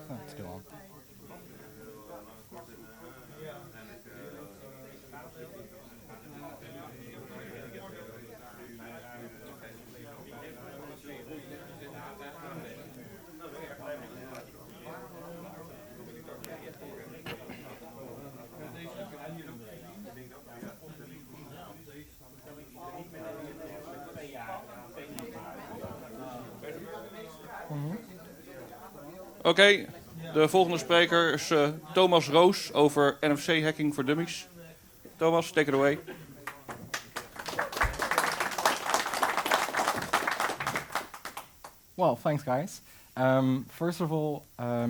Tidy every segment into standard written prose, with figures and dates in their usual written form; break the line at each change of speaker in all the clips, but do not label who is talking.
Oh, it's still on.
Oké, de volgende spreker is Thomas Roos over NFC Hacking voor Dummies. Thomas, take it away.
Well, thanks, guys. First of all,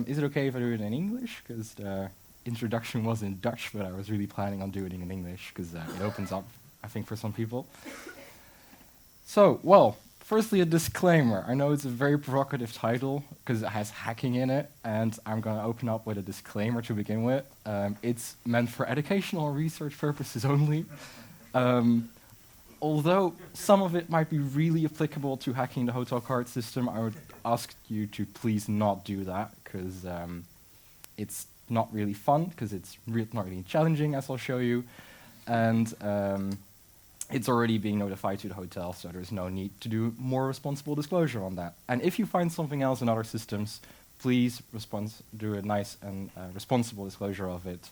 is it okay if I do it in English? Because the introduction was in Dutch, but I was really planning on doing it in English because it opens up, I think, for some people. So, well, firstly, a disclaimer. I know it's a very provocative title because it has hacking in it, and I'm going to open up with a disclaimer to begin with. It's meant for educational and research purposes only. Although some of it might be really applicable to hacking the hotel card system, I would ask you to please not do that, because it's not really fun, because it's not really challenging, as I'll show you. And it's already being notified to the hotel, so there's no need to do more responsible disclosure on that. And if you find something else in other systems, please do a nice and responsible disclosure of it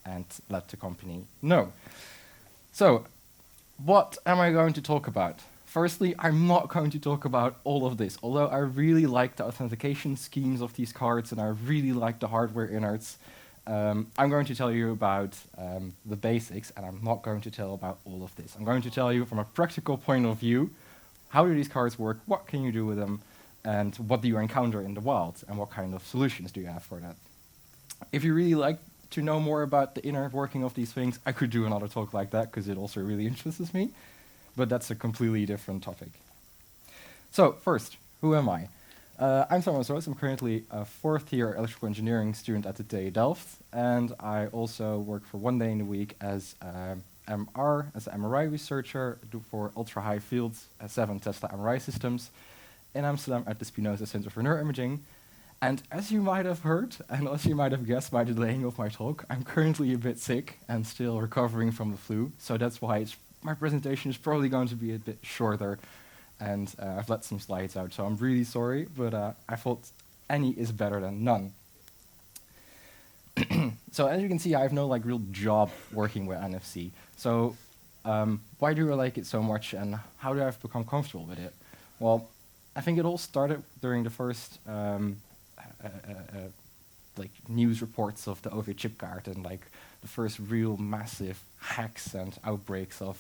and let the company know. So, what am I going to talk about? Firstly, I'm not going to talk about all of this, although I really like the authentication schemes of these cards and I really like the hardware innards. I'm going to tell you about the basics, and I'm not going to tell about all of this. I'm going to tell you from a practical point of view, how do these cards work, what can you do with them, and what do you encounter in the wild, and what kind of solutions do you have for that. If you really like to know more about the inner working of these things, I could do another talk like that, because it also really interests me, but that's a completely different topic. So, first, who am I? I'm Thomas Roos. I'm currently a fourth-year electrical engineering student at the TU Delft, and I also work for 1 day in the week as MR, as an MRI researcher for ultra-high field 7 Tesla MRI systems in Amsterdam at the Spinoza Center for Neuroimaging. And as you might have heard, and as you might have guessed by the delaying of my talk, I'm currently a bit sick and still recovering from the flu, so that's why my presentation is probably going to be a bit shorter, and I've let some slides out, so I'm really sorry, but I thought any is better than none. So as you can see, I have no real job working with NFC. So why do I like it so much, and how do I become comfortable with it? Well, I think it all started during the first news reports of the OV chip card and the first real massive hacks and outbreaks of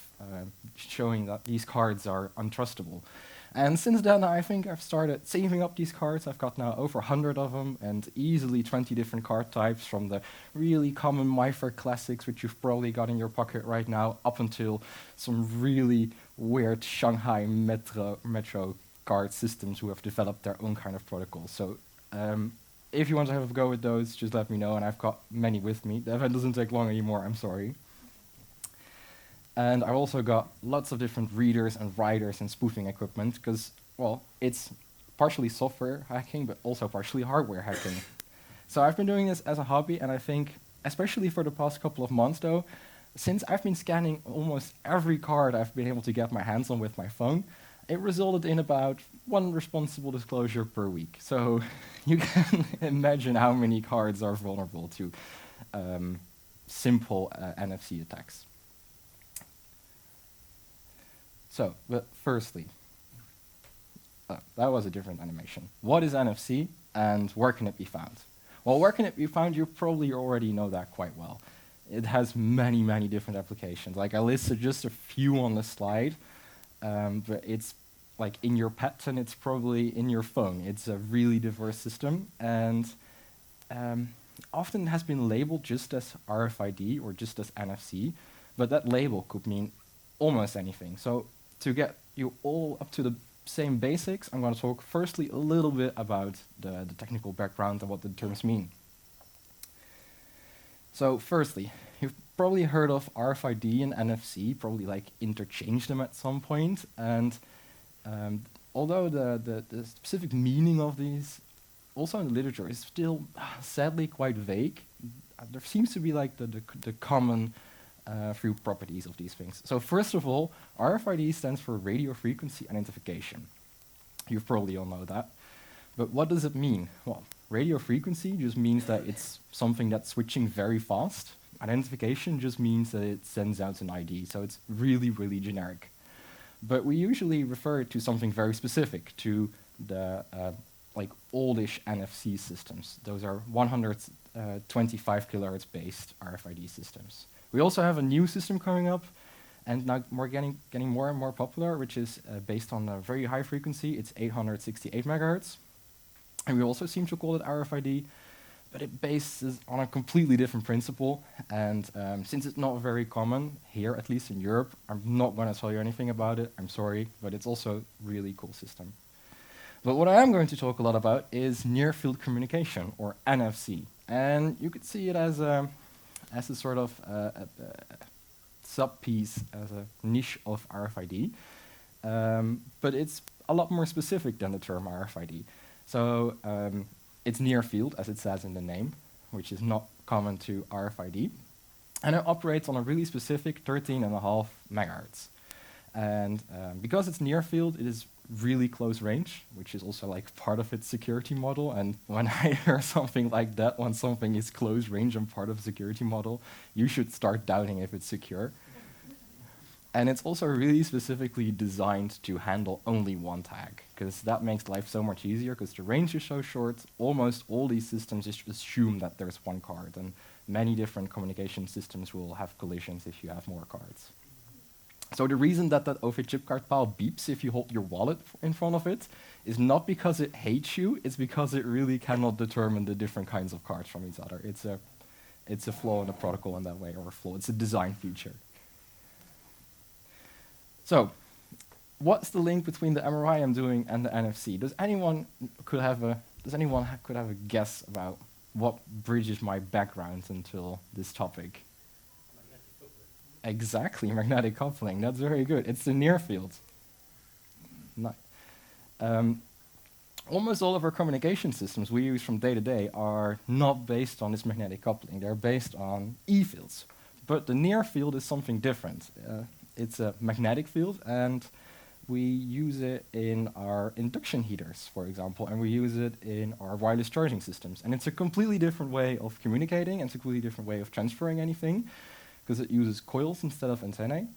showing that these cards are untrustable. And since then, I think I've started saving up these cards. I've got now over 100 of them, and easily 20 different card types, from the really common MIFARE classics, which you've probably got in your pocket right now, up until some really weird Shanghai Metro card systems who have developed their own kind of protocol. So if you want to have a go with those, just let me know, and I've got many with me. The event doesn't take long anymore, I'm sorry. And I've also got lots of different readers and writers and spoofing equipment, because, well, it's partially software hacking, but also partially hardware hacking. So I've been doing this as a hobby, and I think, especially for the past couple of months though, since I've been scanning almost every card I've been able to get my hands on with my phone, it resulted in about 1 responsible disclosure per week. So you can imagine how many cards are vulnerable to simple NFC attacks. So, but firstly, that was a different animation. What is NFC, and where can it be found? Well, where can it be found? You probably already know that quite well. It has many, many different applications. I listed just a few on the slide, but it's in your pet, and it's probably in your phone. It's a really diverse system, and often has been labeled just as RFID or just as NFC, but that label could mean almost anything. So to get you all up to the same basics, I'm going to talk firstly a little bit about the technical background and what the terms mean. So firstly, you've probably heard of RFID and NFC, probably like interchanged them at some point, and although the specific meaning of these, also in the literature, is still sadly quite vague, there seems to be like the common few properties of these things. So first of all, RFID stands for radio frequency identification. You probably all know that. But what does it mean? Well, radio frequency just means that it's something that's switching very fast. Identification just means that it sends out an ID, so it's really, really generic. But we usually refer to something very specific, to the like oldish NFC systems. Those are 125 kilohertz based RFID systems. We also have a new system coming up, and now getting more and more popular, which is based on a very high frequency. It's 868 megahertz. And we also seem to call it RFID, but it bases on a completely different principle. And since it's not very common here, at least in Europe, I'm not going to tell you anything about it. I'm sorry, but it's also a really cool system. But what I am going to talk a lot about is near-field communication, or NFC. And you could see it as a sort of sub-piece, as a niche of RFID. But it's a lot more specific than the term RFID. So it's near field, as it says in the name, which is not common to RFID. And it operates on a really specific 13.5 megahertz. And because it's near field, it is really close range, which is also like part of its security model. And when I hear something like that, when something is close range and part of a security model, you should start doubting if it's secure. And it's also really specifically designed to handle only one tag, because that makes life so much easier, because the range is so short. Almost all these systems just assume that there's one card, and many different communication systems will have collisions if you have more cards. So the reason that OV chip card pile beeps if you hold your wallet in front of it is not because it hates you, it's because it really cannot determine the different kinds of cards from each other. It's a flaw in the protocol in that way, or a flaw, it's a design feature. So, what's the link between the MRI I'm doing and the NFC? Does anyone could have a guess about what bridges my background until this topic? Exactly, magnetic coupling. That's very good. It's the near field. Almost all of our communication systems we use from day to day are not based on this magnetic coupling. They're based on E fields. But the near field is something different. It's a magnetic field, and we use it in our induction heaters, for example, and we use it in our wireless charging systems. And it's a completely different way of communicating, and it's a completely different way of transferring anything, because it uses coils instead of antennae,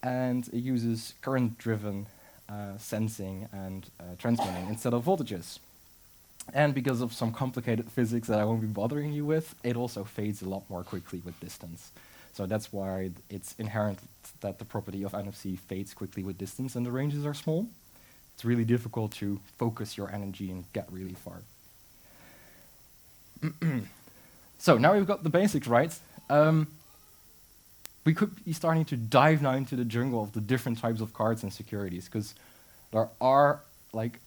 and it uses current-driven sensing and transmitting instead of voltages. And because of some complicated physics that I won't be bothering you with, it also fades a lot more quickly with distance. So that's why it's inherent that the property of NFC fades quickly with distance and the ranges are small. It's really difficult to focus your energy and get really far. So now we've got the basics right. We could be starting to dive now into the jungle of the different types of cards and securities, because there are like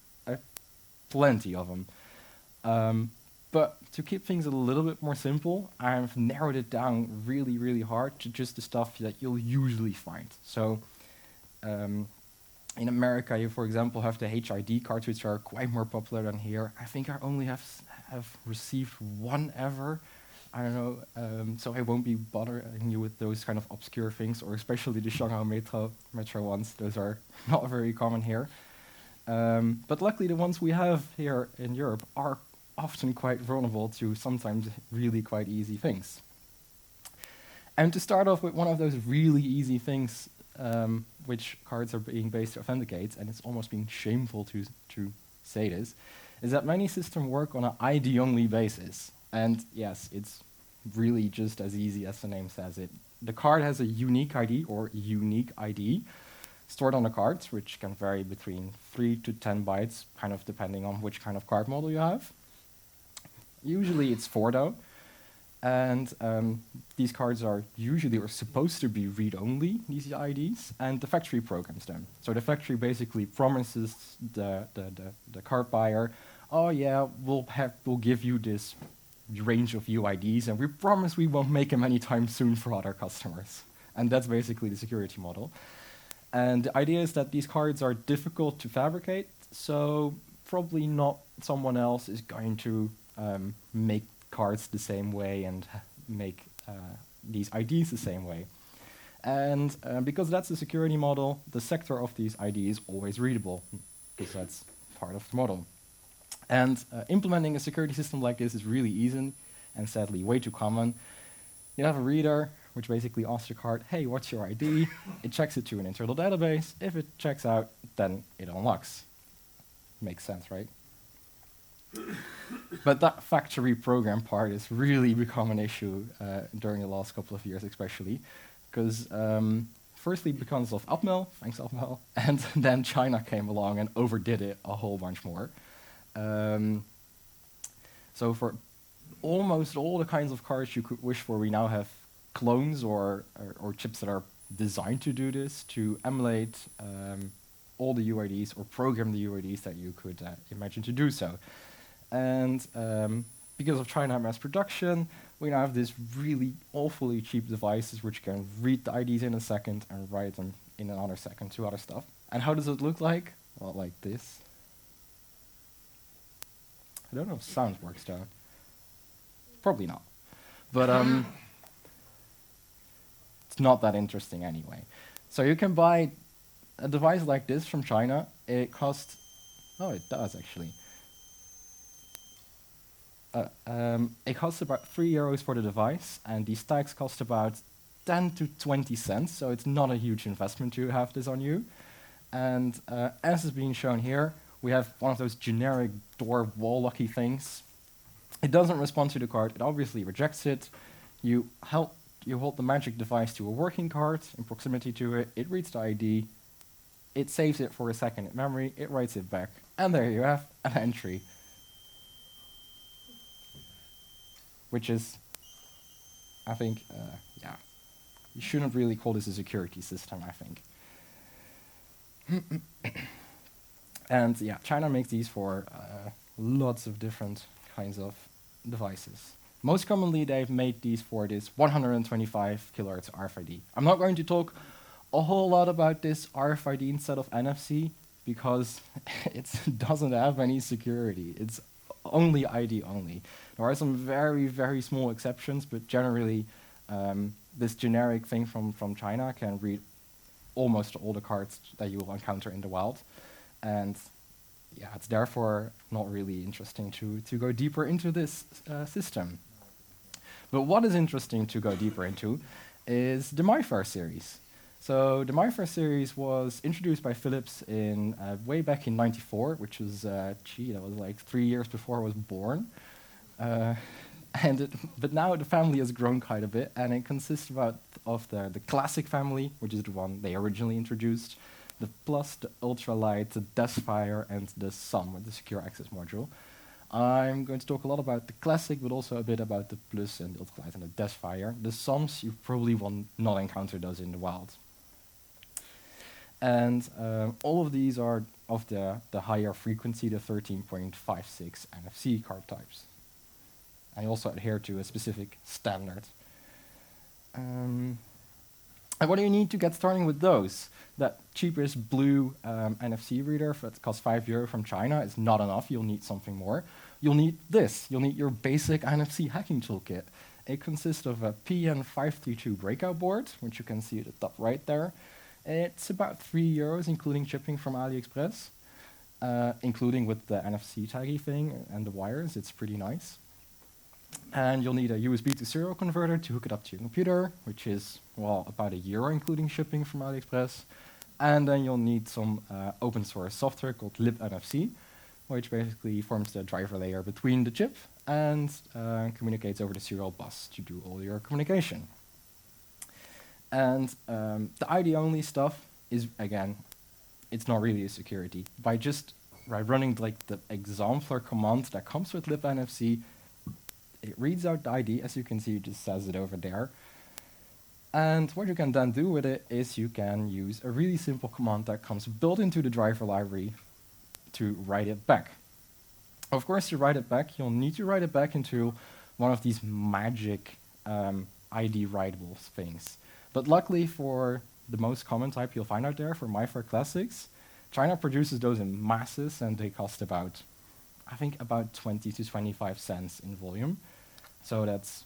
plenty of them. But to keep things a little bit more simple, I've narrowed it down really, really hard to just the stuff that you'll usually find. So in America, you, for example, have the HID cards, which are quite more popular than here. I think I only have received one ever. I don't know, so I won't be bothering you with those kind of obscure things, or especially the Shanghai Metro ones. Those are not very common here. But luckily, the ones we have here in Europe are often quite vulnerable to sometimes really quite easy things. And to start off with one of those really easy things which cards are being based to authenticate, and it's almost being shameful to say this, is that many systems work on an ID-only basis. And yes, it's really just as easy as the name says it. The card has a unique ID, or unique ID, stored on the cards, which can vary between 3 to 10 bytes, kind of depending on which kind of card model you have. Usually it's 4 though. And these cards are usually or supposed to be read-only, these IDs, and the factory programs them. So the factory basically promises the card buyer, oh yeah, we'll give you this range of UIDs, and we promise we won't make them anytime soon for other customers. And that's basically the security model. And the idea is that these cards are difficult to fabricate, so probably not someone else is going to make cards the same way and make these IDs the same way. And because that's the security model, the sector of these IDs is always readable, because that's part of the model. And implementing a security system like this is really easy, and sadly way too common. You have a reader, which basically asks the card, hey, what's your ID? It checks it to an internal database. If it checks out, then it unlocks. Makes sense, right? But that factory program part has really become an issue during the last couple of years, especially, because firstly because of Atmel, thanks Atmel, and then China came along and overdid it a whole bunch more. So for almost all the kinds of cards you could wish for, we now have clones or chips that are designed to do this, to emulate all the UIDs or program the UIDs that you could imagine to do so. And because of China mass production, we now have these really awfully cheap devices which can read the IDs in a second and write them in another second to other stuff. And how does it look like? Well, like this. I don't know if sound works though. Probably not. But it's not that interesting anyway. So you can buy a device like this from China. It costs, oh, it does actually. It costs about €3 for the device, and these tags cost about 10 to 20 cents, so it's not a huge investment to have this on you. And as is being shown here, we have one of those generic door wall locky things. It doesn't respond to the card, it obviously rejects it. You hold the magic device to a working card in proximity to it, it reads the ID, it saves it for a second in memory, it writes it back, and there you have an entry. Which is, I think, yeah, you shouldn't really call this a security system, I think. And yeah, China makes these for lots of different kinds of devices. Most commonly, they've made these for this 125 kHz RFID. I'm not going to talk a whole lot about this RFID instead of NFC, because it doesn't have any security. It's only ID only. There are some very, very small exceptions, but generally this generic thing from China can read almost all the cards that you will encounter in the wild. And yeah, it's therefore not really interesting to go deeper into this system. But what is interesting to go deeper into is the MyFair series. So the MyFair series was introduced by Philips in way back in '94, which was, that was like 3 years before I was born. But now the family has grown quite a bit, and it consists of the classic family, which is the one they originally introduced, the Plus, the Ultralight, the Deathfire, and the SOM, with the secure access module. I'm going to talk a lot about the classic, but also a bit about the Plus and the Ultralight and the Deathfire. The SOMs, you probably will not encounter those in the wild. And all of these are of the higher frequency, the 13.56 NFC card types. And also adhere to a specific standard. And what do you need to get started with those? That cheapest blue NFC reader that costs €5 from China is not enough. You'll need something more. You'll need this. You'll need your basic NFC hacking toolkit. It consists of a PN532 breakout board, which you can see at the top right there. It's about €3, including shipping from AliExpress, including with the NFC taggy thing and the wires. It's pretty nice. And you'll need a USB to serial converter to hook it up to your computer, which is, well, about €1, including shipping from AliExpress. And then you'll need some open source software called libNFC, which basically forms the driver layer between the chip and communicates over the serial bus to do all your communication. And the ID-only stuff is, again, it's not really a security. By running like the exemplar command that comes with libNFC, it reads out the ID, as you can see, it just says it over there. And what you can then do with it is you can use a really simple command that comes built into the driver library to write it back. Of course, to write it back, you'll need to write it back into one of these magic ID writable things. But luckily for the most common type you'll find out there, for MyFair Classics, China produces those in masses, and they cost about, I think, about 20 to 25 cents in volume. So that's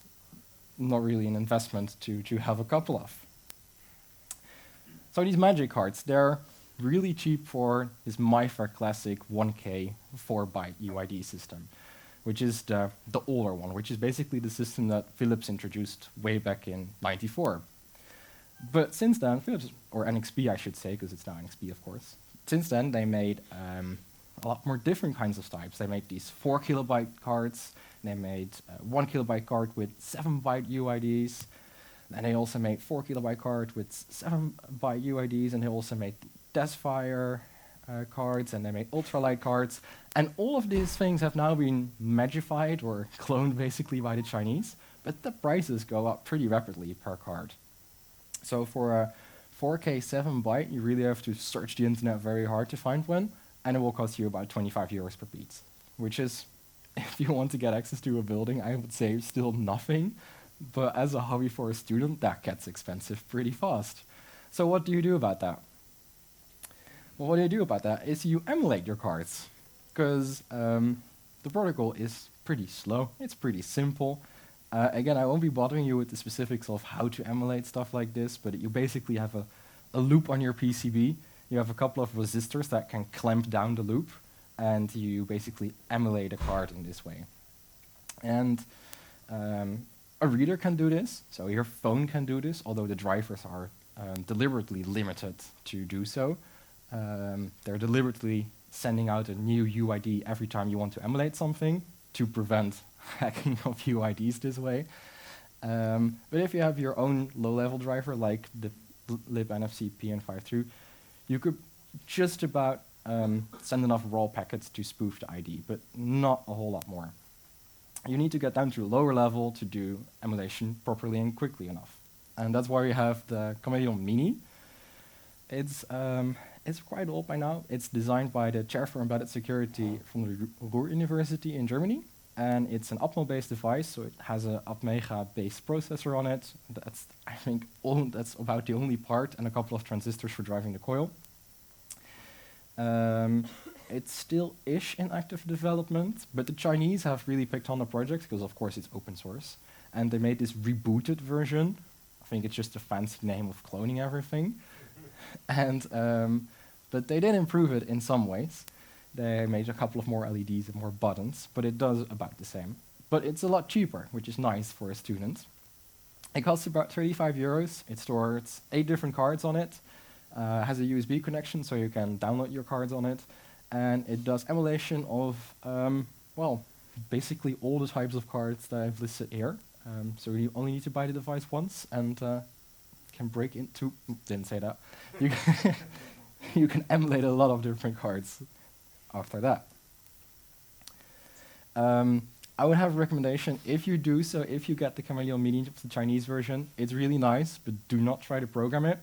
not really an investment to have a couple of. So these magic cards, they're really cheap for this MyFair Classic 1K 4-byte UID system, which is the older one, which is basically the system that Philips introduced way back in '94. But since then, Philips, or NXP I should say, because it's now NXP of course, since then they made a lot more different kinds of types. They made these 4 kilobyte cards, they made 1 kilobyte card with 7-byte UIDs, and they also made 4 kilobyte card with 7-byte UIDs, and they also made Desfire cards, and they made ultralight cards, and all of these things have now been magified or cloned basically by the Chinese, but the prices go up pretty rapidly per card. So for a 4K 7-byte, you really have to search the internet very hard to find one, and it will cost you about 25 euros per piece, which is, if you want to get access to a building, I would say still nothing, but as a hobby for a student, that gets expensive pretty fast. So what do you do about that? Well, what you do about that is you emulate your cards, because the protocol is pretty slow, it's pretty simple. Again, I won't be bothering you with the specifics of how to emulate stuff like this, but you basically have a loop on your PCB. You have a couple of resistors that can clamp down the loop, and you basically emulate a card in this way. And a reader can do this, so your phone can do this, although the drivers are deliberately limited to do so. They're deliberately sending out a new UID every time you want to emulate something to prevent hacking of UIDs this way. But if you have your own low-level driver, like the libNFC PN53, you could just about send enough raw packets to spoof the ID, but not a whole lot more. You need to get down to a lower level to do emulation properly and quickly enough. And that's why we have the Chameleon Mini. It's quite old by now. It's designed by the chair for embedded security from the Ruhr University in Germany. And it's an Atmel-based device, so it has an Atmega-based processor on it. That's, I think, that's about the only part, and a couple of transistors for driving the coil. It's still-ish in active development, but the Chinese have really picked on the project, because of course it's open source. And they made this rebooted version. I think it's just a fancy name of cloning everything. And but they did improve it in some ways. They made a couple of more LEDs and more buttons, but it does about the same. But it's a lot cheaper, which is nice for a student. It costs about 35 euros. It stores 8 different cards on it. Has a USB connection, so you can download your cards on it. And it does emulation of, well, basically all the types of cards that I've listed here. So you only need to buy the device once, and can break into, didn't say that. You can emulate a lot of different cards after that. I would have a recommendation, if you do so, if you get the Chameleon Mini, the Chinese version, it's really nice, but do not try to program it.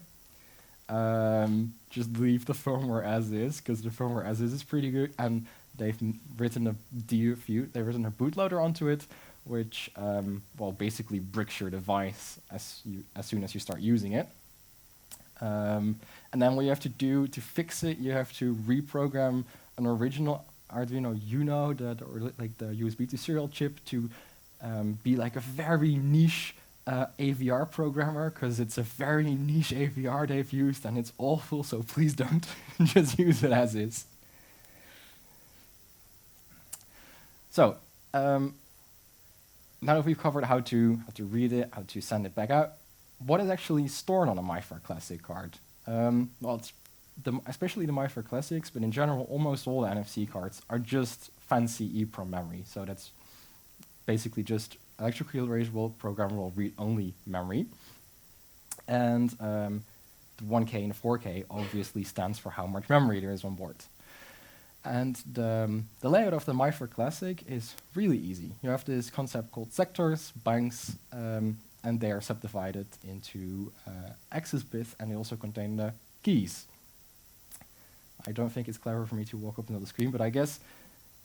Just leave the firmware as is, because the firmware as is pretty good, and they've written a they've written a bootloader onto it, which well, basically bricks your device as soon as you start using it. And then what you have to do to fix it, you have to reprogram an original Arduino Uno, like the USB to serial chip, to be like a very niche AVR programmer, because it's a very niche AVR they've used, and it's awful, so please don't. Just use it as is. So, now that we've covered how to read it, how to send it back out, what is actually stored on a MyFair Classic card? Well, it's especially the MyFair Classics, but in general, almost all the NFC cards are just fancy EEPROM memory. So that's basically just electrically erasable, programmable, read-only memory. And the 1K and the 4K obviously stands for how much memory there is on board. And the layout of the MIFARE Classic is really easy. You have this concept called sectors, banks, and they are subdivided into access bits, and they also contain the keys. I don't think it's clever for me to walk up another screen, but I guess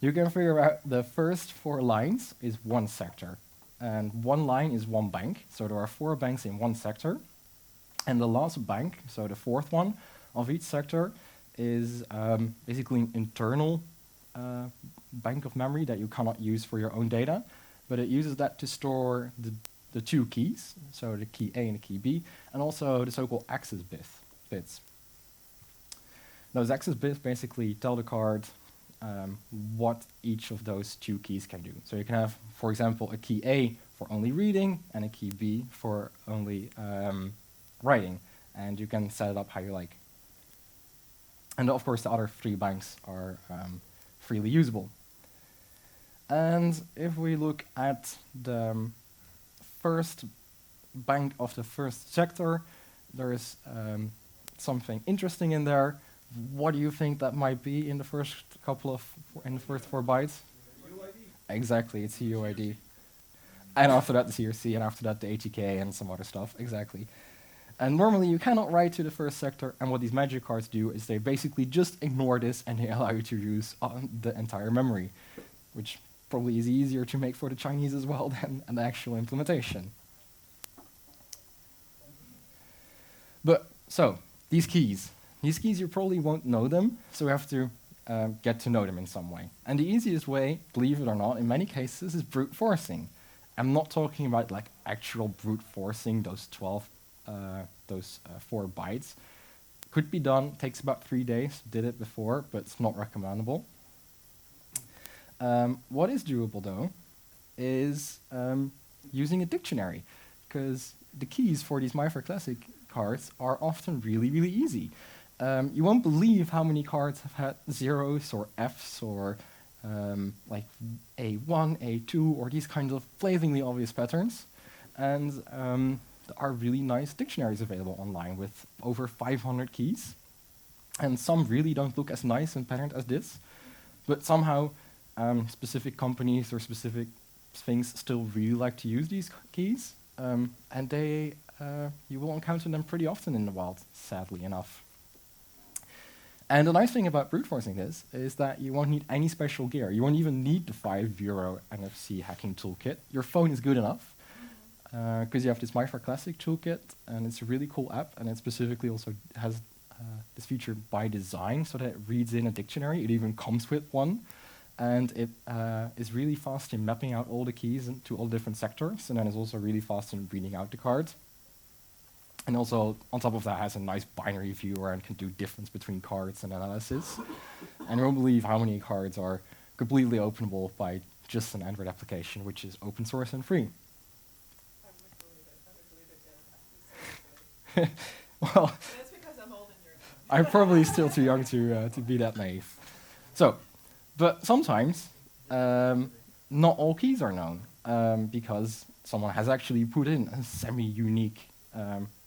you can figure out the first 4 lines is one sector. And one line is one bank, so there are 4 banks in one sector. And the last bank, so the 4th one of each sector, is basically an internal bank of memory that you cannot use for your own data, but it uses that to store the 2 keys, so the key A and the key B, and also the so-called access bits. Those access bits basically tell the card what each of those 2 keys can do. So you can have, for example, a key A for only reading and a key B for only writing, and you can set it up how you like. And of course, the other 3 banks are freely usable. And if we look at the first bank of the first sector, there is something interesting in there. What do you think that might be in the first in the first 4 bytes?
UID.
Exactly, it's the UID. And after that, the CRC, and after that, the ATK and some other stuff. Exactly. And normally, you cannot write to the first sector, and what these magic cards do is they basically just ignore this, and they allow you to use the entire memory, which probably is easier to make for the Chinese as well than an actual implementation. But, so, these keys, you probably won't know them, so we have to get to know them in some way. And the easiest way, believe it or not, in many cases, is brute forcing. I'm not talking about like actual brute forcing those 4 bytes. Could be done, takes about 3 days, did it before, but it's not recommendable. What is doable though is using a dictionary, because the keys for these MIFARE Classic cards are often really, really easy. You won't believe how many cards have had zeros or Fs or like A1, A2, or these kinds of blazingly obvious patterns. And there are really nice dictionaries available online with over 500 keys. And some really don't look as nice and patterned as this, but somehow specific companies or specific things still really like to use these keys. And you will encounter them pretty often in the wild, sadly enough. And the nice thing about brute forcing this is that you won't need any special gear. You won't even need the €5 NFC hacking toolkit. Your phone is good enough, because you have this MIFARE Classic toolkit, and it's a really cool app, and it specifically also has this feature by design, so that it reads in a dictionary. It even comes with one, and it is really fast in mapping out all the keys to all different sectors, and then it's also really fast in reading out the cards. And also, on top of that, has a nice binary viewer and can do difference between cards and analysis. And you won't believe how many cards are completely openable by just an Android application, which is open source and free. Well,
That's because I'm old and you're young.
I'm probably still too young to be that naive. So, but sometimes, not all keys are known, because someone has actually put in a semi-unique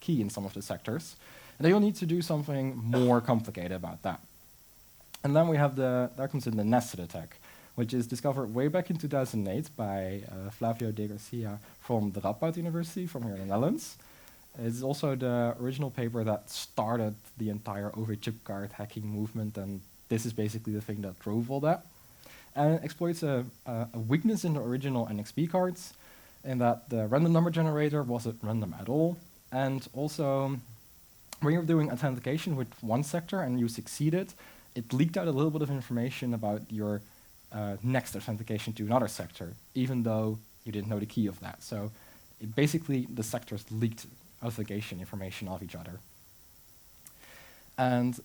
key in some of the sectors, and they will need to do something more complicated about that. And then we have there comes in the nested attack, which is discovered way back in 2008 by Flavio de Garcia from the Radboud University from here in the Netherlands. It's also the original paper that started the entire over-chip card hacking movement, and this is basically the thing that drove all that. And it exploits a weakness in the original NXP cards, in that the random number generator wasn't random at all. And also, when you're doing authentication with one sector and you succeeded, it leaked out a little bit of information about your next authentication to another sector, even though you didn't know the key of that. So basically, the sectors leaked authentication information of each other. And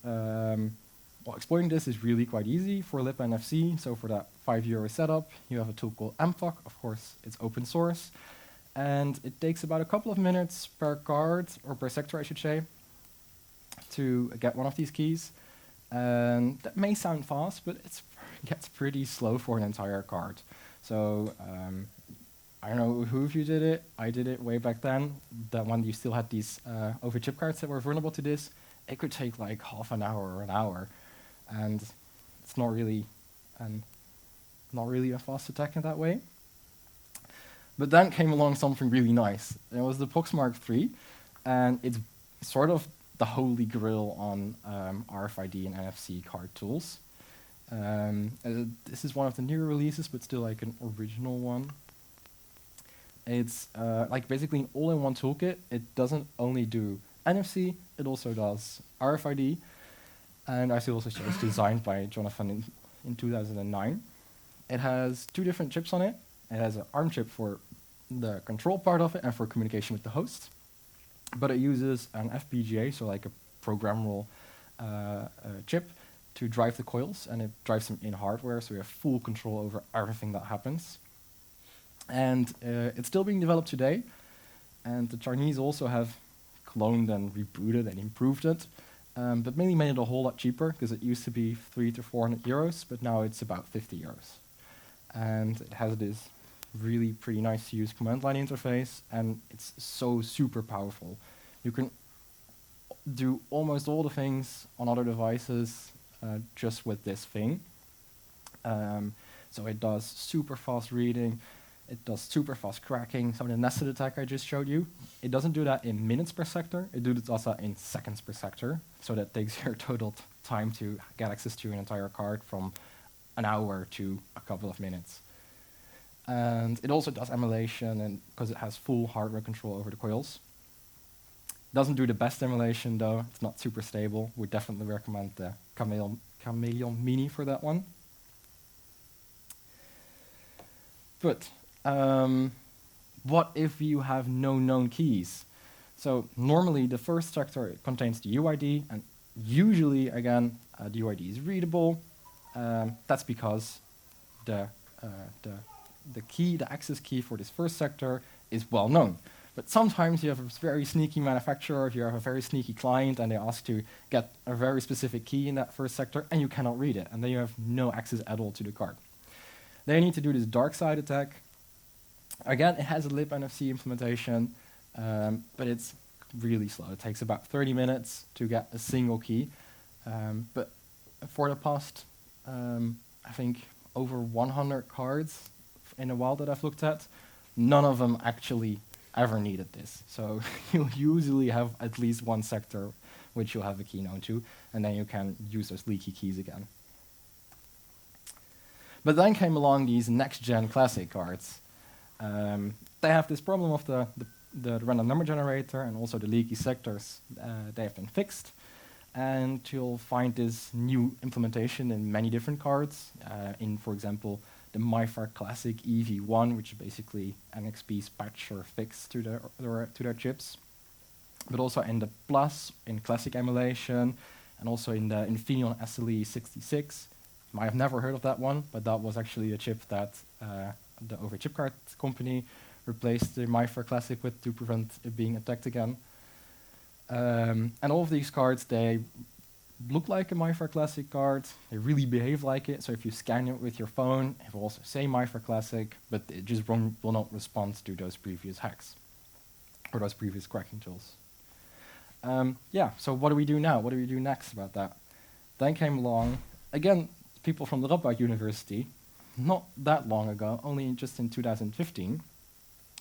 exploiting this is really quite easy for libNFC. So for that €5 setup, you have a tool called MFOC. Of course, it's open source. And it takes about a couple of minutes per card, or per sector, I should say, to get one of these keys. And that may sound fast, but it gets pretty slow for an entire card. So I don't know who of you did it. I did it way back then. That when you still had these over-chip cards that were vulnerable to this, it could take like half an hour or an hour. And it's not really a fast attack in that way. But then came along something really nice. It was the Proxmark 3, and it's sort of the holy grail on RFID and NFC card tools. This is one of the newer releases, but still like an original one. It's like basically an all-in-one toolkit. It doesn't only do NFC, it also does RFID. And I should also say it's designed by Jonathan in 2009. It has 2 different chips on it. It has an ARM chip for the control part of it and for communication with the host. But it uses an FPGA, so like a programmable chip, to drive the coils, and it drives them in hardware, so we have full control over everything that happens. And it's still being developed today, and the Chinese also have cloned and rebooted and improved it, but mainly made it a whole lot cheaper, because it used to be 300 to 400 euros, but now it's about 50 euros. And it has this really pretty nice to use command line interface, and it's so super powerful. You can do almost all the things on other devices just with this thing. So it does super fast reading, it does super fast cracking. Some of the nested attack I just showed you, it doesn't do that in minutes per sector, it does that in seconds per sector. So that takes your total time to get access to an entire card from an hour to a couple of minutes. And it also does emulation, and because it has full hardware control over the coils. Doesn't do the best emulation though, it's not super stable. Would definitely recommend the Chameleon Mini for that one. But what if you have no known keys? So normally the first sector contains the UID, and usually again the UID is readable. That's because the key, the access key for this first sector is well known. But sometimes you have a very sneaky manufacturer, you have a very sneaky client, and they ask to get a very specific key in that first sector, and you cannot read it, and then you have no access at all to the card. Then you need to do this dark side attack. Again, it has a libNFC implementation, but it's really slow. It takes about 30 minutes to get a single key. But for the past, I think, over 100 cards in a while that I've looked at, none of them actually ever needed this. So you'll usually have at least one sector which you'll have a key known to, and then you can use those leaky keys again. But then came along these next-gen classic cards. They have this problem of the random number generator and also the leaky sectors. They have been fixed, and you'll find this new implementation in many different cards. In, for example, the MyFair Classic EV1, which is basically NXP's patch or fix to their chips. But also in the Plus, in classic emulation, and also in the Infineon SLE66. I have never heard of that one, but that was actually a chip that the over chip card company replaced the MyFair Classic with to prevent it being attacked again. And all of these cards, they look like a MyFair Classic card. They really behave like it. So if you scan it with your phone, it will also say MyFair Classic, but it just will not respond to those previous hacks or those previous cracking tools. Yeah, so what do we do now? What do we do next about that? Then came along, again, people from the Radboud University, not that long ago, only just in 2015,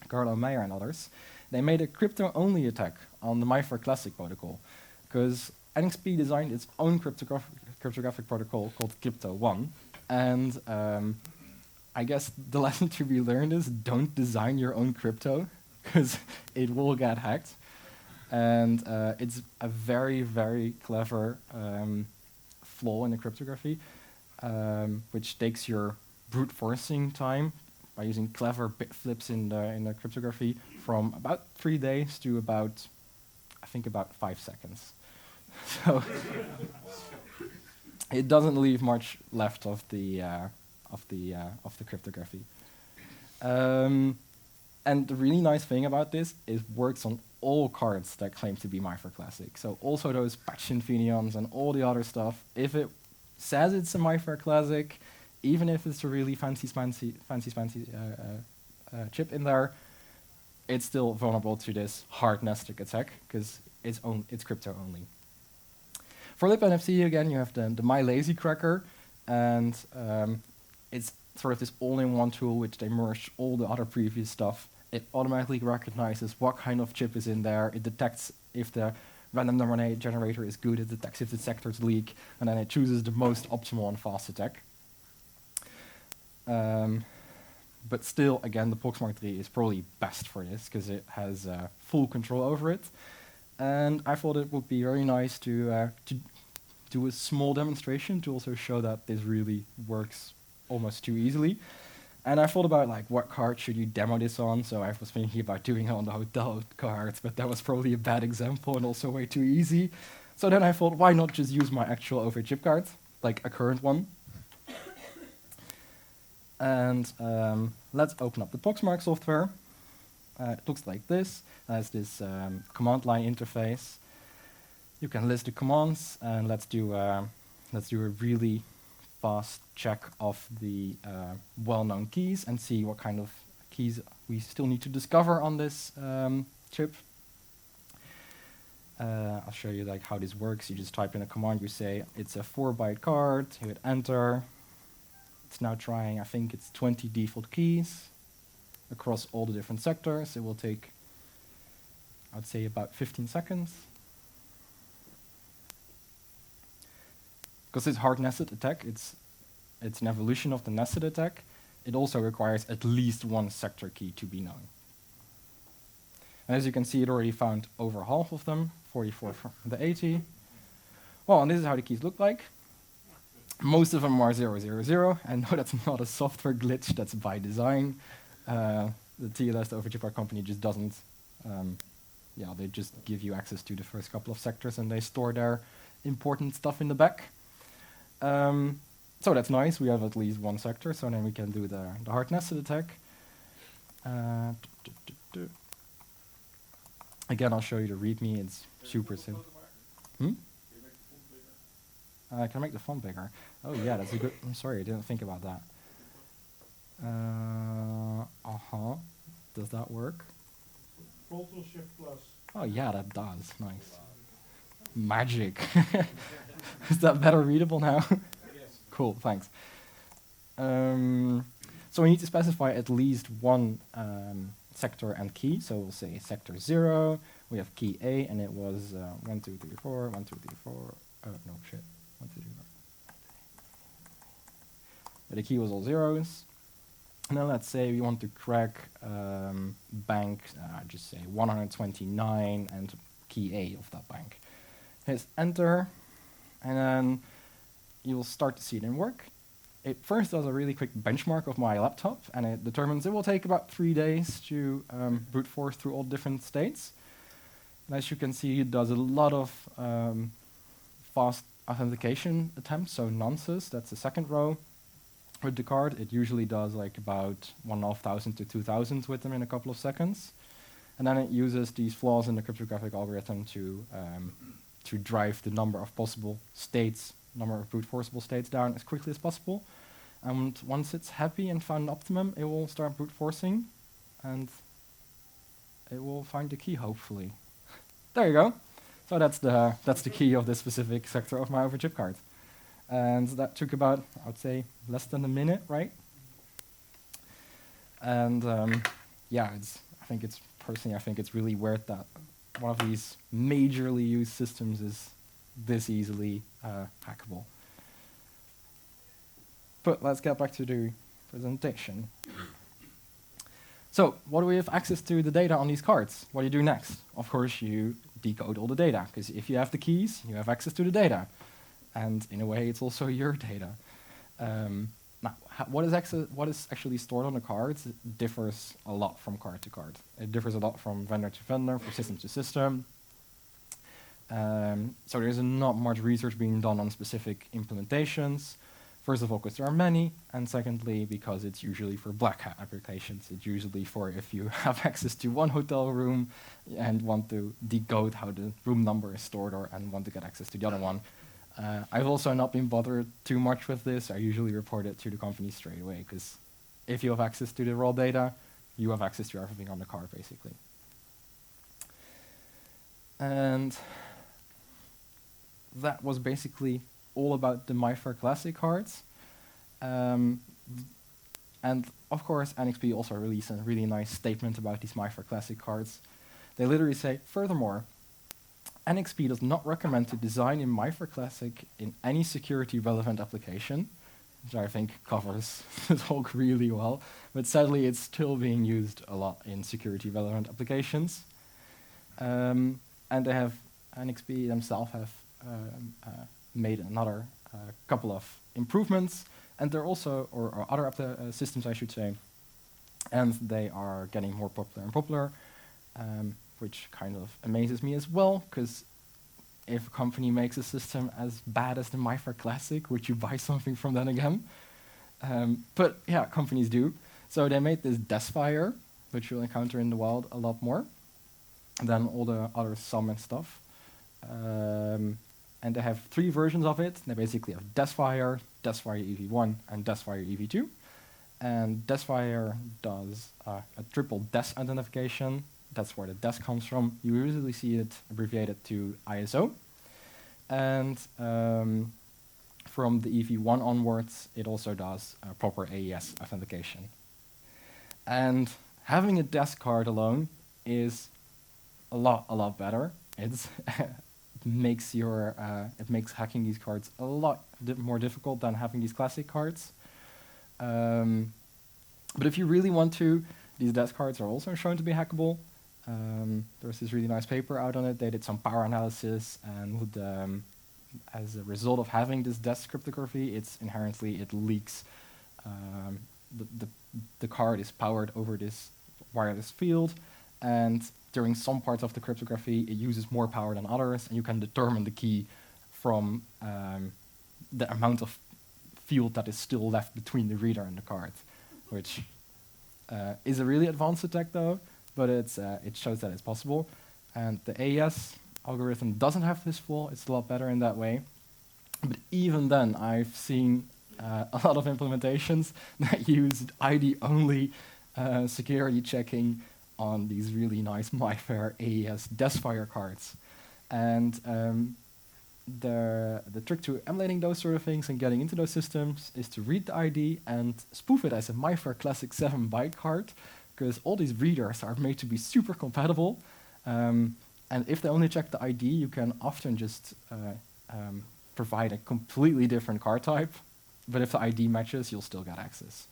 Carlo Meyer and others, they made a crypto-only attack on the MyFair Classic protocol, because NXP designed its own cryptographic protocol called Crypto1, and I guess the lesson to be learned is don't design your own crypto, because it will get hacked. And it's a very, very clever flaw in the cryptography, which takes your brute forcing time by using clever bit flips in the cryptography from about 3 days to about, I think, about 5 seconds. So it doesn't leave much left of the cryptography. And the really nice thing about this is it works on all cards that claim to be MyFair Classic. So also those patch Infineons and all the other stuff. If it says it's a MyFair Classic, even if it's a really fancy chip in there, it's still vulnerable to this hard nested attack because it's crypto only. For libNFC again, you have the MyLazy cracker. and it's sort of this all-in-one tool which they merged all the other previous stuff. It automatically recognizes what kind of chip is in there. It detects if the random number generator is good. It detects if the sectors leak, and then it chooses the most optimal and fast attack. But still, again, the Proxmark 3 is probably best for this because it has full control over it. And I thought it would be very nice to do a small demonstration to also show that this really works almost too easily. And I thought about like what card should you demo this on, so I was thinking about doing it on the hotel cards, but that was probably a bad example and also way too easy. So then I thought, why not just use my actual over-chip card, like a current one. And let's open up the Proxmark software. It looks like this. It has this command line interface. You can list the commands, and let's do a really fast check of the well-known keys and see what kind of keys we still need to discover on this chip. I'll show you like how this works. You just type in a command. You say it's a 4-byte card. You hit enter. It's now trying. I think it's 20 default keys across all the different sectors. It will take, I'd say, about 15 seconds. Because it's hard nested attack, it's an evolution of the nested attack. It also requires at least one sector key to be known. And as you can see, it already found over half of them, 44 from the 80. Well, and this is how the keys look like. Most of them are 000, and no, that's not a software glitch, that's by design. The TLS, the over-chip company, just doesn't, they just give you access to the first couple of sectors and they store their important stuff in the back. So that's nice, we have at least one sector, so then we can do the hard nested attack. Again, I'll show you the README, it's super simple. Can I make the font bigger? Oh yeah, that's a good, I'm sorry, I didn't think about that. Does that work?
Ctrl Shift Plus.
Oh yeah, that does, nice. Magic. Is that better readable now?
Yes.
Cool, thanks. So we need to specify at least one sector and key. So we'll say sector 0. We have key A, and it was 1, 2, 3, 4, 1, 2, 3, 4. Oh, no, shit. 1, 2, 3, 4. But the key was all zeros. And then let's say we want to crack bank, just say 129 and key A of that bank. Hit enter, and then you'll start to see it in work. It first does a really quick benchmark of my laptop, and it determines it will take about 3 days to brute force through all different states. And as you can see, it does a lot of fast authentication attempts, so nonces, that's the second row. With the card, it usually does like about 1,500 to 2,000 with them in a couple of seconds. And then it uses these flaws in the cryptographic algorithm to drive the number of possible states, number of brute forceable states down as quickly as possible. And once it's happy and found an optimum, it will start brute forcing, and it will find the key, hopefully. There you go. So that's the key of this specific sector of my over-chip card. And that took about, I would say, less than a minute, right? And yeah, I think it's really weird that one of these majorly used systems is this easily hackable. But let's get back to the presentation. So, what do we have access to the data on these cards? What do you do next? Of course, you decode all the data, because if you have the keys, you have access to the data. And in a way, it's also your data. Now, what is actually stored on the cards differs a lot from card to card. It differs a lot from vendor to vendor, from system to system. So there's not much research being done on specific implementations. First of all, because there are many, and secondly, because it's usually for black hat applications. It's usually for if you have access to one hotel room and want to decode how the room number is stored and want to get access to the other one. I've also not been bothered too much with this. I usually report it to the company straight away, because if you have access to the raw data, you have access to everything on the card, basically. And that was basically all about the MyFair Classic cards. And of course, NXP also released a really nice statement about these MIFARE Classic cards. They literally say, furthermore, NXP does not recommend to design in MIFARE Classic in any security-relevant application, which I think covers the talk really well. But sadly, it's still being used a lot in security-relevant applications. And they have, NXP themselves have made another couple of improvements, and they're also, or other systems, I should say, and they are getting more popular and popular, which kind of amazes me as well, because if a company makes a system as bad as the MIFARE Classic, would you buy something from them again? But yeah, companies do. So they made this Deathfire, which you'll encounter in the wild a lot more than all the other SOM and stuff. And they have 3 versions of it. They basically have Deathfire, Deathfire EV1, and Deathfire EV2. And Deathfire does a triple DES identification. That's where the DES comes from. You usually see it abbreviated to ISO. And from the EV1 onwards, it also does proper AES authentication. And having a DES card alone is a lot better. It's it makes hacking these cards a lot more difficult than having these classic cards. But if you really want to, these DES cards are also shown to be hackable. There's this really nice paper out on it. They did some power analysis, and as a result of having this DES cryptography, it leaks. The card is powered over this wireless field, and during some parts of the cryptography, it uses more power than others, and you can determine the key from the amount of field that is still left between the reader and the card, which is a really advanced attack though, but it shows that it's possible. And the AES algorithm doesn't have this flaw. It's a lot better in that way. But even then, I've seen a lot of implementations that used ID-only security checking on these really nice MIFARE AES Deathfire cards. And the trick to emulating those sort of things and getting into those systems is to read the ID and spoof it as a MIFARE Classic 7 byte card, because all these readers are made to be super compatible. And if they only check the ID, you can often just provide a completely different card type. But if the ID matches, you'll still get access.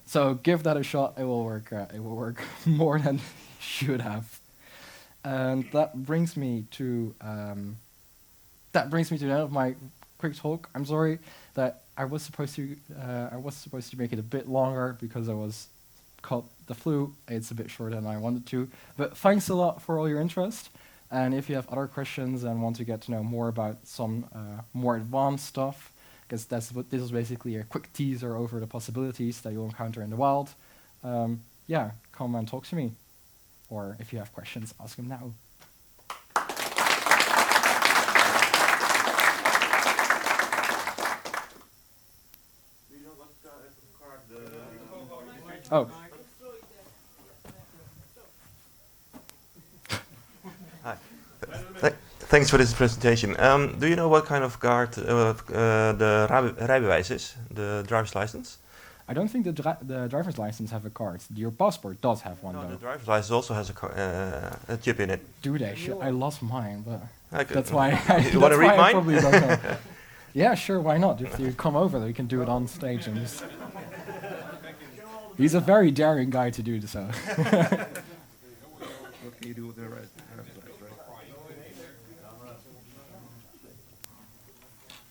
So give that a shot. It will work. It will work more than it should have. And that brings me to the end of my quick talk. I'm sorry that I was supposed to make it a bit longer because I was caught the flu. It's a bit shorter than I wanted to. But thanks a lot for all your interest. And if you have other questions and want to get to know more about some more advanced stuff, because this is basically a quick teaser over the possibilities that you'll encounter in the wild, yeah, come and talk to me. Or if you have questions, ask them now. Oh.
Hi. Thanks for this presentation. Do you know what kind of card the rijbewijs is, the driver's license?
I don't think the driver's license have a card. Your passport does have one,
No,
though.
the driver's license also has a chip in it.
Do they? I lost mine, but
Okay.
that's why.
You want to read mine?
Probably don't know. Yeah, sure. Why not? If you come over, we can do it on stage and just. He's a very daring guy to do so.
What can you do with the rest?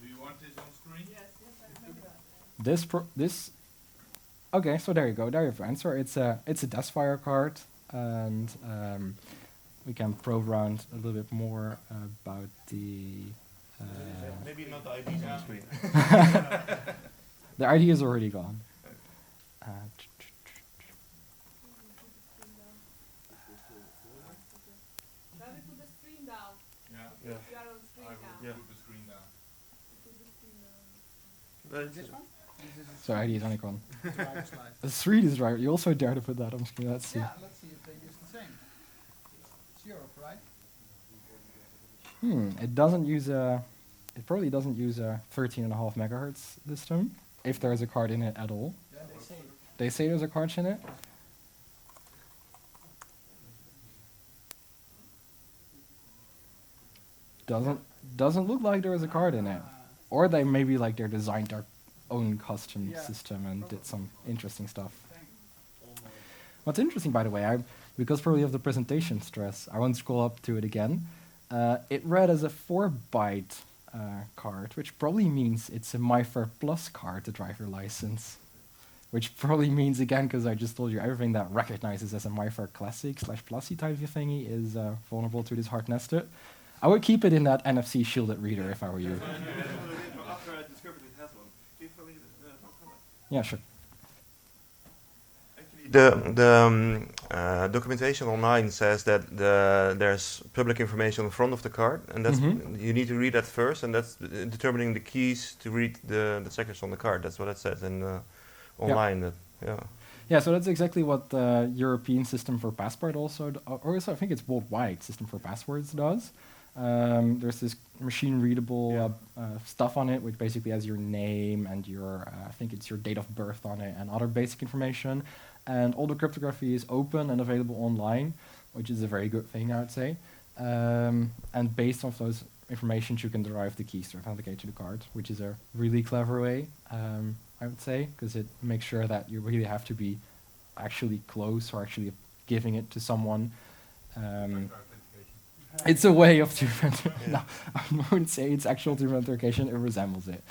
Do you want this on screen?
This. Okay, so there you go. There you have the answer. It's a Deathfire card, and we can probe around a little bit more about the.
Maybe not the IDs on the screen.
The ID is already gone.
Shall we put the screen down?
Yeah.
Yeah.
We are on screen
I
now.
will
Yeah.
put the screen down.
Put the screen down.
This one?
So ID is only gone.
Driver's license.
The 3 is right. You also dare to put that on screen. Let's see.
Yeah, let's see if they use the same. It's Europe, right?
It doesn't use a it probably doesn't use a 13.5 megahertz system, if there is a card in it at all.
Yeah, they say.
They say there's a card in it. Doesn't look like there is a card in it. Or they maybe like they designed their own custom
Yeah.
system and did some interesting stuff. What's interesting, by the way, because probably of the presentation stress, I won't scroll up to it again. It read as a 4-byte card, which probably means it's a MyFair Plus card, the driver license. Which probably means, again, because I just told you, everything that recognizes as a MyFair Classic / Plusy type of thingy is vulnerable to this hard nested. I would keep it in that NFC shielded reader if I were you.
After I discovered it has one, can you tell me talk about
Yeah, sure.
The documentation online says that there's public information on the front of the card, and that's you need to read that first, and that's determining the keys to read the checkers on the card. That's what it says in online. Yeah.
Yeah, so that's exactly what the European system for passport also, or I think it's worldwide system for passwords does. There's this machine readable stuff on it, which basically has your name and your, I think it's your date of birth on it and other basic information. And all the cryptography is open and available online, which is a very good thing, I would say. And based off those information, you can derive the keys to authenticate to the card, which is a really clever way, I would say, because it makes sure that you really have to be actually close or actually giving it to someone. It's a way of no, I wouldn't say it's actual two-factor authentication, it resembles it.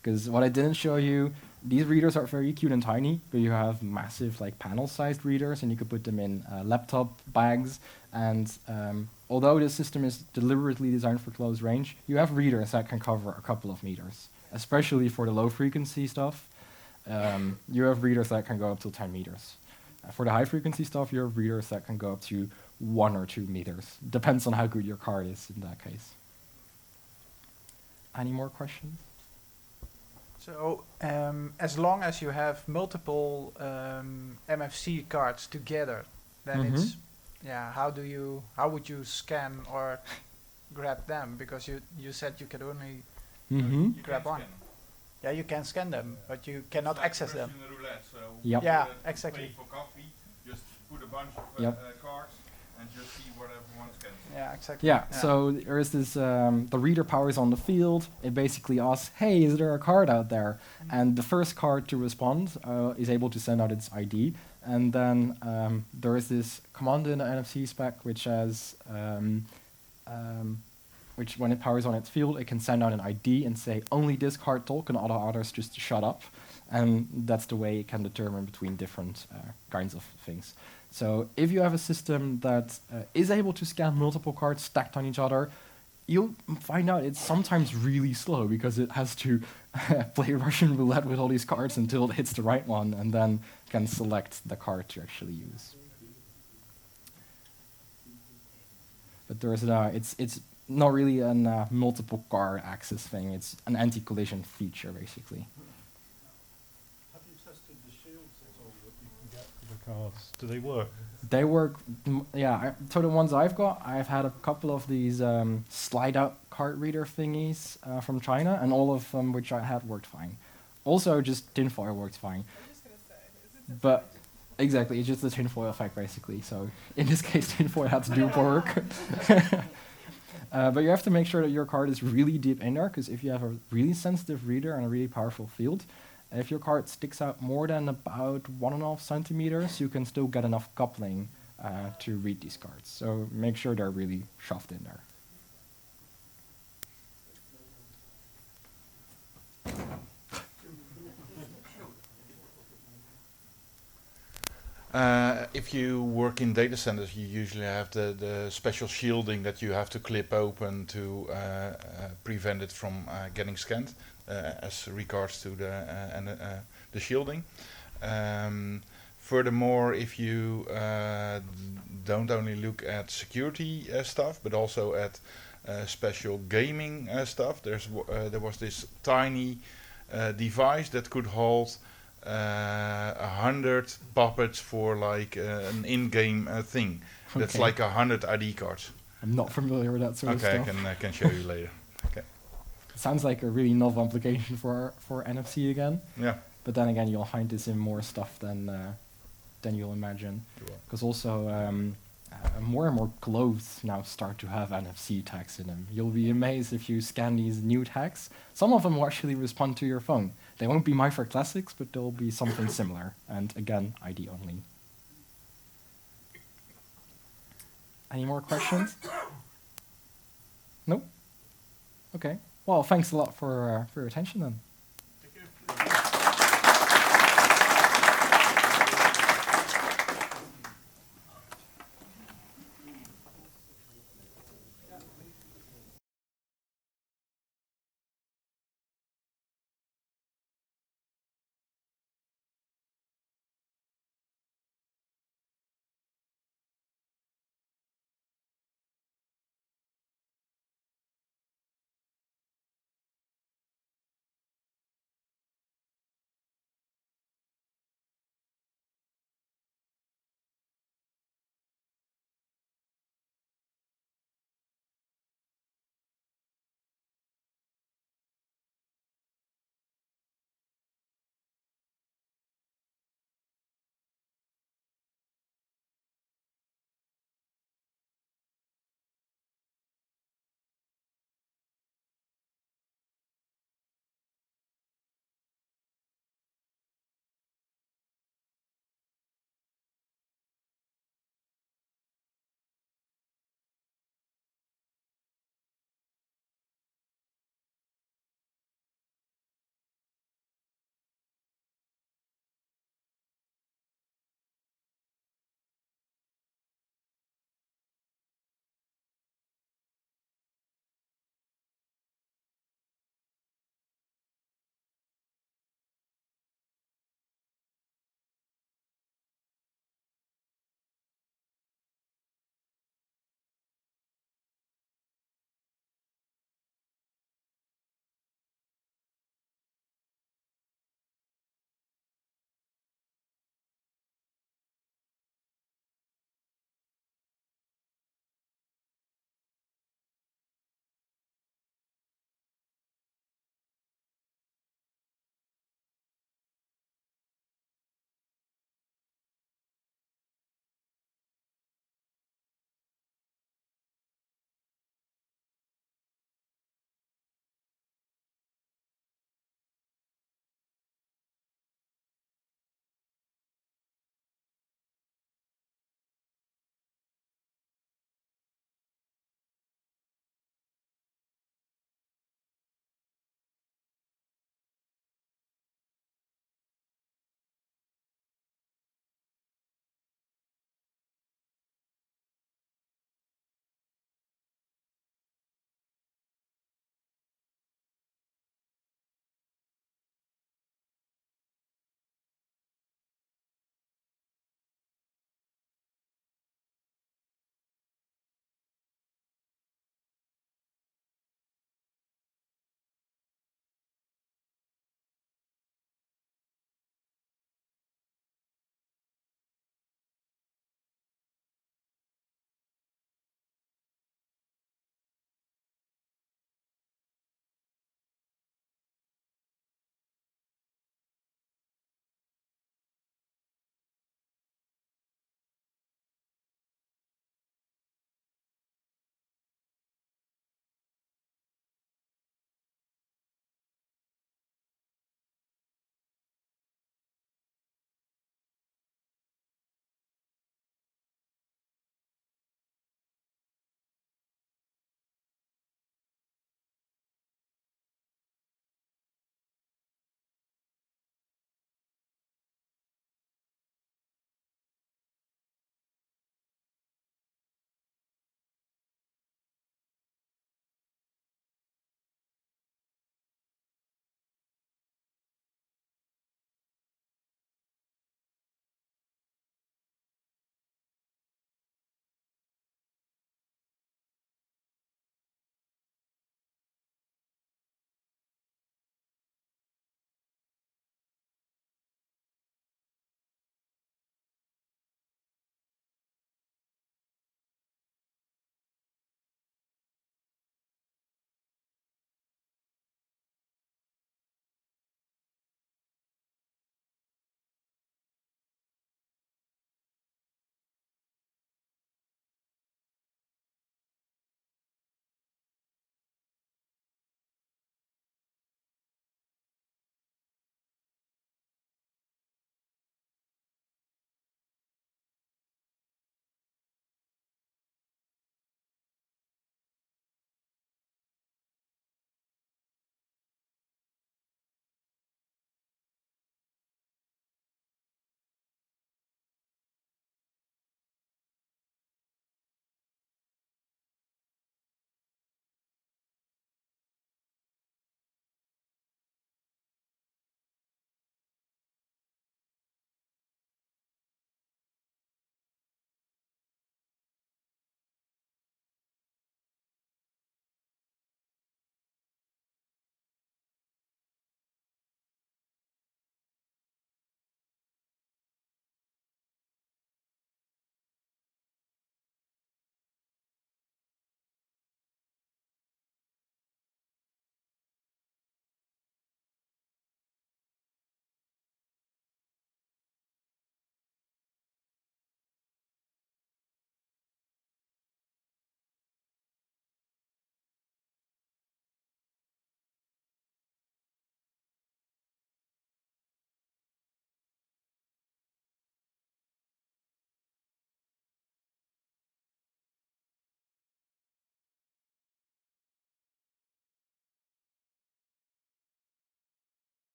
Because what I didn't show you, these readers are very cute and tiny, but you have massive like panel-sized readers, and you could put them in laptop bags. And although this system is deliberately designed for close range, you have readers that can cover a couple of meters, especially for the low-frequency stuff. You have readers that can go up to 10 meters. For the high-frequency stuff, you have readers that can go up to 1 or 2 meters. Depends on how good your card is in that case. Any more questions?
So, as long as you have multiple MFC cards together, then it's how would you scan or grab them? Because you said you could only grab one. Yeah, you can scan them, but you cannot access them.
Roulette, so
Yep.
Yeah,
pay
exactly.
for coffee, just put a bunch of cards and just see what everyone scans.
Yeah, exactly.
Yeah, so there is this, the reader power is on the field. It basically asks, hey, is there a card out there? And the first card to respond is able to send out its ID. And then there is this command in the NFC spec which has, which when it powers on its field, it can send out an ID and say, only this card talk and all others just shut up. And that's the way it can determine between different kinds of things. So if you have a system that is able to scan multiple cards stacked on each other, you'll find out it's sometimes really slow because it has to play Russian roulette with all these cards until it hits the right one and then can select the card to actually use. But there's it's not really a multiple card access thing. It's an anti-collision feature, basically.
Have you tested the shields at all that you can get for the cards? Do they work?
They work, so the ones I've got, I've had a couple of these slide-out card reader thingies from China, and all of them which I had worked fine. Also, just tinfoil works fine.
I'm just gonna say,
But, exactly, it's just the tinfoil effect, basically. So, in this case, tinfoil had to do work. But you have to make sure that your card is really deep in there, because if you have a really sensitive reader and a really powerful field, if your card sticks out more than about 1.5 centimeters, you can still get enough coupling to read these cards. So make sure they're really shoved in there.
If you work in data centers, you usually have the special shielding that you have to clip open to prevent it from getting scanned, as regards to the shielding. Furthermore, if you don't only look at security stuff, but also at special gaming stuff, there was this tiny device that could hold 100 puppets for like an in-game thing. That's
Okay.
like 100 ID cards.
I'm not familiar with that sort of
Okay,
stuff.
I can show you later. Okay.
sounds like a really novel application for NFC again.
Yeah.
But then again, you'll find this in more stuff than you'll imagine. Because also more and more clothes now start to have NFC tags in them. You'll be amazed if you scan these new tags. Some of them will actually respond to your phone. They won't be My Fair Classics, but they'll be something similar. And again, ID only. Any more questions? Nope? Okay. Well, thanks a lot for your attention then.